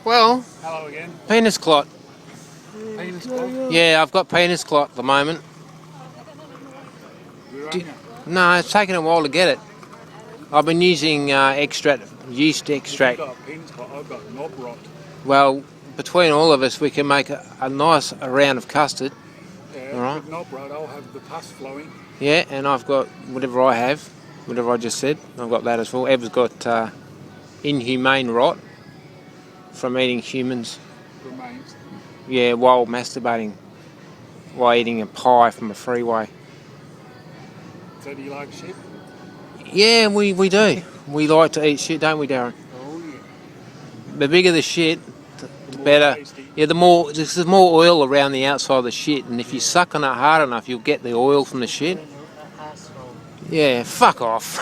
Well, Hello again. penis clot. Penis clot. Yeah, I've got penis clot at the moment. Urania. No, it's taken a while to get it. I've been using yeast If extract. you've got a penis clot, I've got knob rot. Well, between all of us, we can make a nice round of custard. Yeah, All right. with knob rot, I'll have the pus flowing. Yeah, and I've got whatever I have, whatever I just said. I've got that as well. Ev's got inhumane rot from eating humans. Remains. Yeah, while masturbating, while eating a pie from a freeway. So do you like shit? Yeah, we do. We like to eat shit, don't we, Darren? Oh yeah. The bigger the shit, the more better. tasty. Yeah, there's more oil around the outside of the shit, and if you suck on it hard enough, you'll get the oil from the shit. Yeah, fuck off.